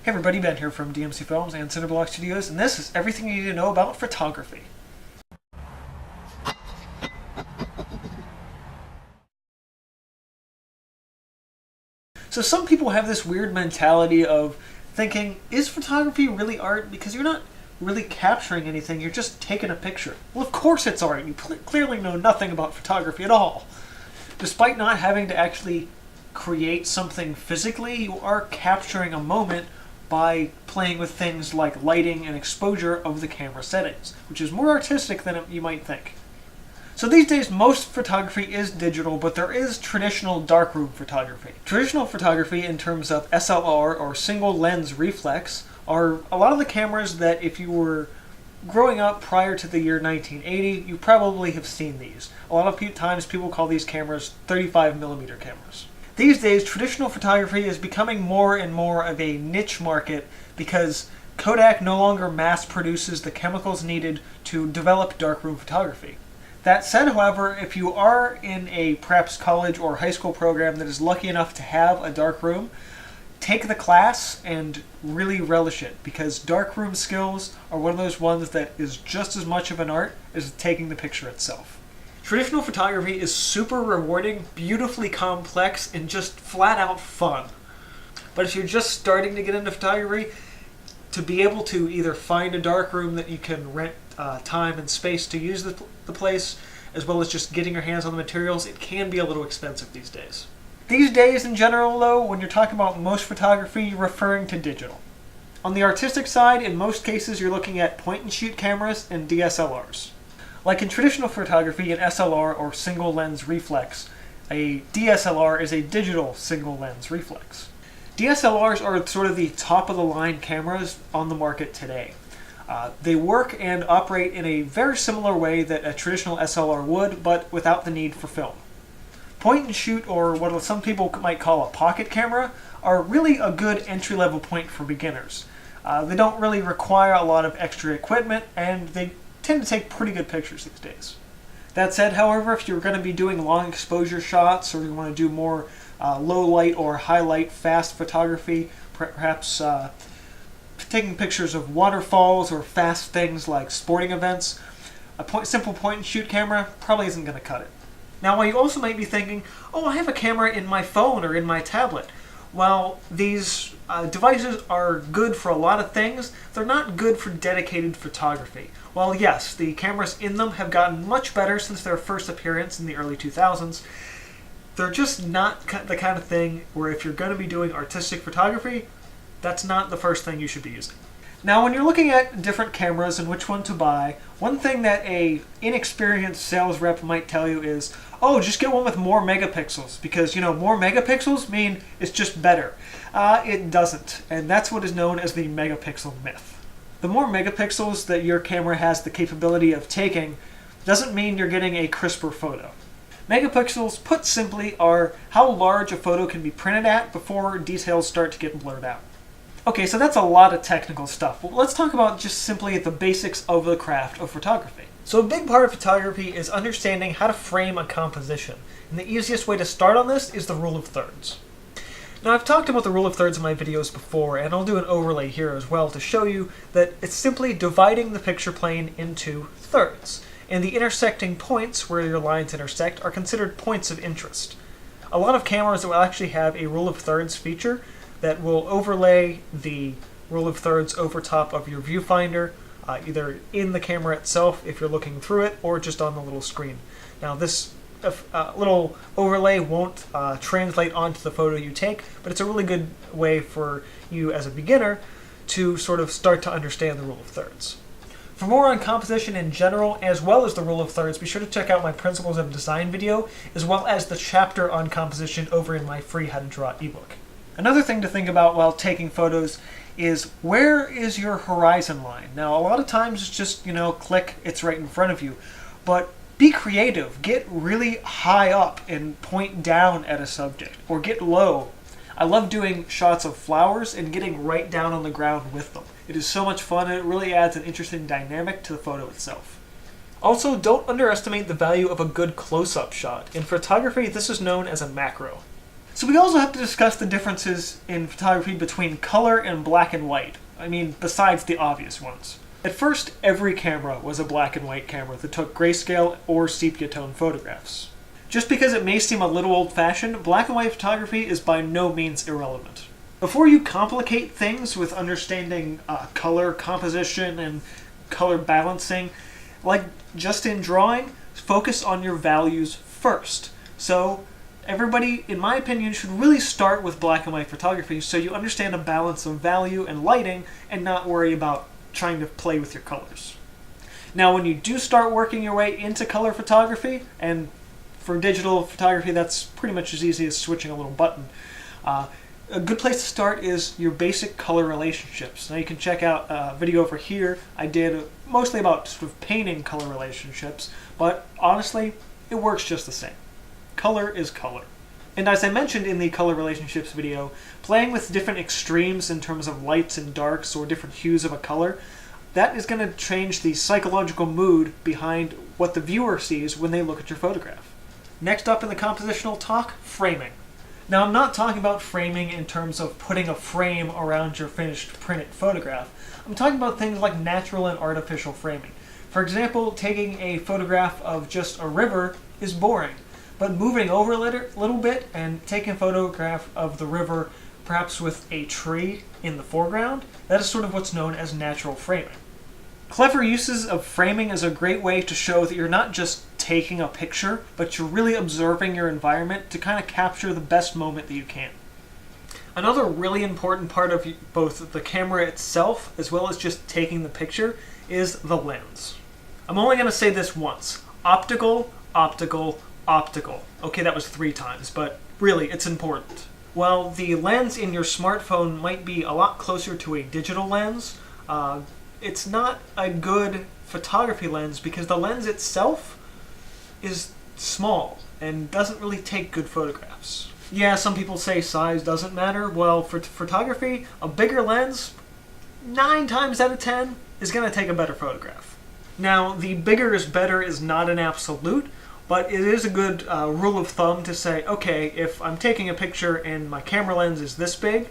Hey everybody, Ben here from DMC Films and Cinderblock Studios, and this is everything you need to know about photography. So some people have this weird mentality of thinking, is photography really art? Because you're not really capturing anything, you're just taking a picture. Well, of course it's art. You clearly know nothing about photography at all. Despite not having to actually create something physically, you are capturing a moment by playing with things like lighting and exposure of the camera settings, which is more artistic than you might think. So these days, most photography is digital, but there is traditional darkroom photography. Traditional photography in terms of SLR, or single lens reflex, are a lot of the cameras that if you were growing up prior to the year 1980, you probably have seen these. A lot of times people call these cameras 35mm cameras. These days, traditional photography is becoming more and more of a niche market because Kodak no longer mass produces the chemicals needed to develop darkroom photography. That said, however, if you are in a perhaps college or high school program that is lucky enough to have a darkroom, take the class and really relish it, because darkroom skills are one of those ones that is just as much of an art as taking the picture itself. Traditional photography is super rewarding, beautifully complex, and just flat out fun. But if you're just starting to get into photography, to be able to either find a darkroom that you can rent time and space to use the place, as well as just getting your hands on the materials, it can be a little expensive these days. These days in general though, when you're talking about most photography, you're referring to digital. On the artistic side, in most cases you're looking at point and shoot cameras and DSLRs. Like in traditional photography, an SLR or single lens reflex, a DSLR is a digital single lens reflex. DSLRs are sort of the top of the line cameras on the market today. They work and operate in a very similar way that a traditional SLR would, but without the need for film. Point and shoot, or what some people might call a pocket camera, are really a good entry-level point for beginners. They don't really require a lot of extra equipment, and they tend to take pretty good pictures these days. That said, however, if you're going to be doing long exposure shots, or you want to do more low light or high light fast photography, perhaps taking pictures of waterfalls or fast things like sporting events, a simple point and shoot camera probably isn't going to cut it. Now, while you also might be thinking, oh, I have a camera in my phone or in my tablet. While these devices are good for a lot of things, they're not good for dedicated photography. While yes, the cameras in them have gotten much better since their first appearance in the early 2000s, they're just not the kind of thing where if you're going to be doing artistic photography, that's not the first thing you should be using. Now, when you're looking at different cameras and which one to buy, one thing that a inexperienced sales rep might tell you is, oh, just get one with more megapixels, because, more megapixels mean it's just better. It doesn't, and that's what is known as the megapixel myth. The more megapixels that your camera has the capability of taking doesn't mean you're getting a crisper photo. Megapixels, put simply, are how large a photo can be printed at before details start to get blurred out. Okay, so that's a lot of technical stuff. Well, let's talk about just simply the basics of the craft of photography. So a big part of photography is understanding how to frame a composition. And the easiest way to start on this is the rule of thirds. Now, I've talked about the rule of thirds in my videos before, and I'll do an overlay here as well to show you that it's simply dividing the picture plane into thirds. And the intersecting points where your lines intersect are considered points of interest. A lot of cameras will actually have a rule of thirds feature that will overlay the rule of thirds over top of your viewfinder, either in the camera itself if you're looking through it, or just on the little screen. Now, this little overlay won't translate onto the photo you take, but it's a really good way for you as a beginner to sort of start to understand the rule of thirds. For more on composition in general, as well as the rule of thirds, be sure to check out my Principles of Design video, as well as the chapter on composition over in my free How to Draw ebook. Another thing to think about while taking photos is, where is your horizon line? Now, a lot of times it's just, click, it's right in front of you. But be creative. Get really high up and point down at a subject, or get low. I love doing shots of flowers and getting right down on the ground with them. It is so much fun, and it really adds an interesting dynamic to the photo itself. Also, don't underestimate the value of a good close-up shot. In photography, this is known as a macro. So we also have to discuss the differences in photography between color and black and white. I mean, besides the obvious ones. At first, every camera was a black and white camera that took grayscale or sepia tone photographs. Just because it may seem a little old-fashioned, black and white photography is by no means irrelevant. Before you complicate things with understanding color composition and color balancing, like just in drawing, focus on your values first. So everybody, in my opinion, should really start with black and white photography so you understand a balance of value and lighting and not worry about trying to play with your colors. Now, when you do start working your way into color photography, and for digital photography that's pretty much as easy as switching a little button, a good place to start is your basic color relationships. Now you can check out a video over here I did mostly about sort of painting color relationships, but honestly, it works just the same. Color is color. And as I mentioned in the color relationships video, playing with different extremes in terms of lights and darks or different hues of a color, that is going to change the psychological mood behind what the viewer sees when they look at your photograph. Next up in the compositional talk, framing. Now I'm not talking about framing in terms of putting a frame around your finished printed photograph. I'm talking about things like natural and artificial framing. For example, taking a photograph of just a river is boring. But moving over a little bit and taking a photograph of the river, perhaps with a tree in the foreground, that is sort of what's known as natural framing. Clever uses of framing is a great way to show that you're not just taking a picture, but you're really observing your environment to kind of capture the best moment that you can. Another really important part of both the camera itself as well as just taking the picture is the lens. I'm only going to say this once. Optical, optical, optical. Okay, that was 3 times, but really, it's important. While the lens in your smartphone might be a lot closer to a digital lens, it's not a good photography lens because the lens itself is small and doesn't really take good photographs. Yeah, some people say size doesn't matter. Well, for photography, a bigger lens, 9 times out of 10, is going to take a better photograph. Now, the bigger is better is not an absolute, but it is a good rule of thumb to say, okay, if I'm taking a picture and my camera lens is this big,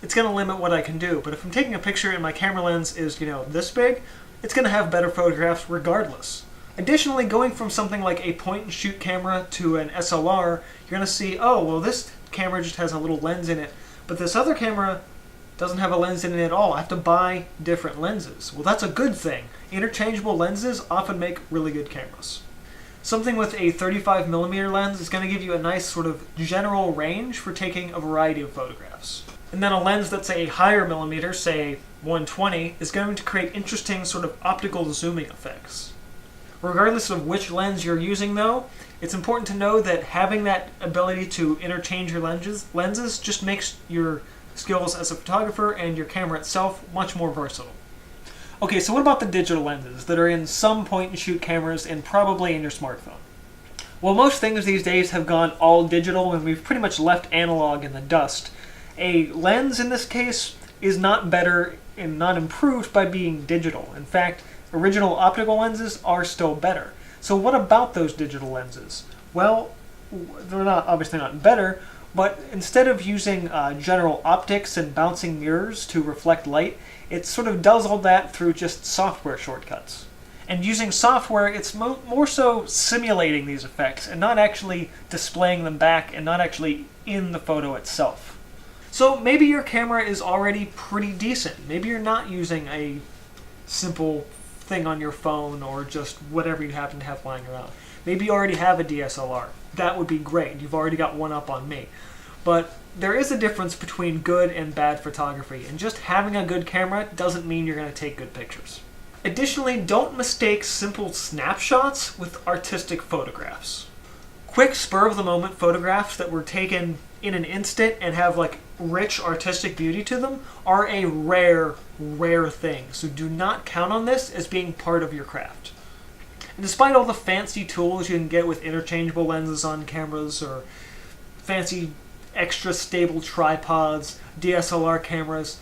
it's going to limit what I can do. But if I'm taking a picture and my camera lens is, this big, it's going to have better photographs regardless. Additionally, going from something like a point-and-shoot camera to an SLR, you're going to see, oh, well, this camera just has a little lens in it, but this other camera doesn't have a lens in it at all. I have to buy different lenses. Well, that's a good thing. Interchangeable lenses often make really good cameras. Something with a 35mm lens is going to give you a nice sort of general range for taking a variety of photographs. And then a lens that's a higher millimeter, say 120, is going to create interesting sort of optical zooming effects. Regardless of which lens you're using though, it's important to know that having that ability to interchange your lenses just makes your skills as a photographer and your camera itself much more versatile. Okay, so what about the digital lenses that are in some point-and-shoot cameras and probably in your smartphone? Well, most things these days have gone all digital and we've pretty much left analog in the dust. A lens, in this case, is not better and not improved by being digital. In fact, original optical lenses are still better. So what about those digital lenses? Well, they're obviously not better, but instead of using general optics and bouncing mirrors to reflect light, it sort of does all that through just software shortcuts. And using software, it's more so simulating these effects and not actually displaying them back and not actually in the photo itself. So maybe your camera is already pretty decent. Maybe you're not using a simple thing on your phone or just whatever you happen to have lying around. Maybe you already have a DSLR. That would be great. You've already got one up on me. But there is a difference between good and bad photography, and just having a good camera doesn't mean you're going to take good pictures. Additionally, don't mistake simple snapshots with artistic photographs. Quick spur-of-the-moment photographs that were taken in an instant and have like rich artistic beauty to them are a rare thing. So do not count on this as being part of your craft. And despite all the fancy tools you can get with interchangeable lenses on cameras or fancy extra stable tripods, DSLR cameras,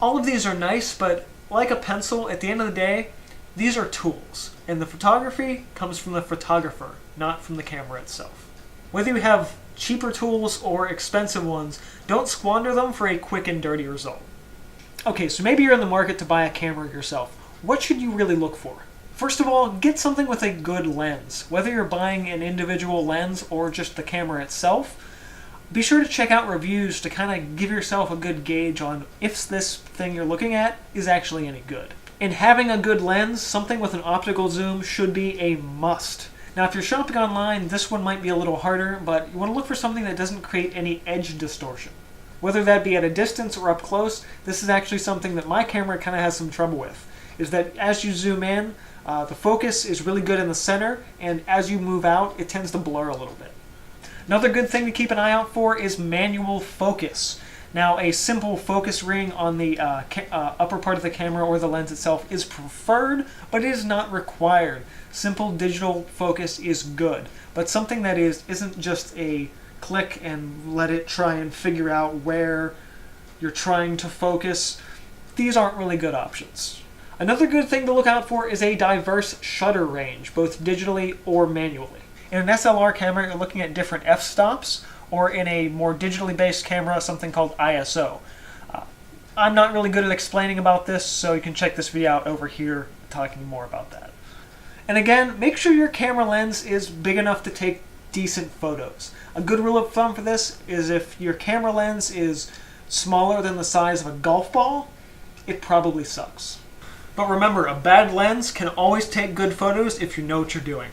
all of these are nice, but like a pencil, at the end of the day, these are tools. And the photography comes from the photographer, not from the camera itself. Whether you have cheaper tools or expensive ones, don't squander them for a quick and dirty result. Okay, so maybe you're in the market to buy a camera yourself. What should you really look for? First of all, get something with a good lens. Whether you're buying an individual lens or just the camera itself, be sure to check out reviews to kind of give yourself a good gauge on if this thing you're looking at is actually any good. In having a good lens, something with an optical zoom should be a must. Now, if you're shopping online, this one might be a little harder, but you want to look for something that doesn't create any edge distortion. Whether that be at a distance or up close, this is actually something that my camera kind of has some trouble with, is that as you zoom in, the focus is really good in the center, and as you move out, it tends to blur a little bit. Another good thing to keep an eye out for is manual focus. Now, a simple focus ring on the upper part of the camera or the lens itself is preferred, but it is not required. Simple digital focus is good, but something that isn't just a click and let it try and figure out where you're trying to focus. These aren't really good options. Another good thing to look out for is a diverse shutter range, both digitally or manually. In an SLR camera, you're looking at different f-stops, or in a more digitally based camera, something called ISO. I'm not really good at explaining about this, so you can check this video out over here talking more about that. And again, make sure your camera lens is big enough to take decent photos. A good rule of thumb for this is if your camera lens is smaller than the size of a golf ball, it probably sucks. But remember, a bad lens can always take good photos if you know what you're doing.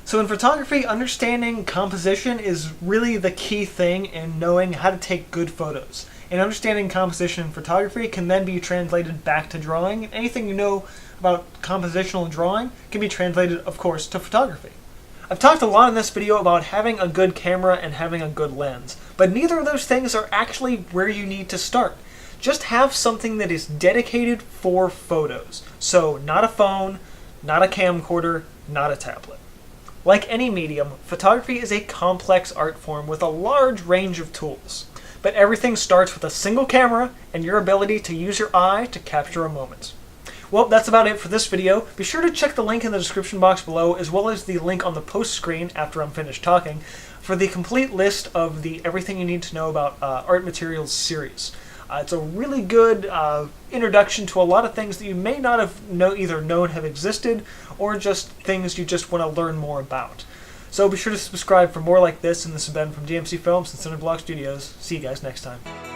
So in photography, understanding composition is really the key thing in knowing how to take good photos. And understanding composition in photography can then be translated back to drawing. Anything you know about compositional drawing can be translated, of course, to photography. I've talked a lot in this video about having a good camera and having a good lens, but neither of those things are actually where you need to start. Just have something that is dedicated for photos. So not a phone, not a camcorder, not a tablet. Like any medium, photography is a complex art form with a large range of tools. But everything starts with a single camera and your ability to use your eye to capture a moment. Well, that's about it for this video. Be sure to check the link in the description box below, as well as the link on the post screen after I'm finished talking, for the complete list of the Everything You Need to Know About Art Materials series. It's a really good introduction to a lot of things that you may not have either known have existed, or just things you just want to learn more about. So be sure to subscribe for more like this, and this has been from DMC Films and Cinderblock Studios. See you guys next time.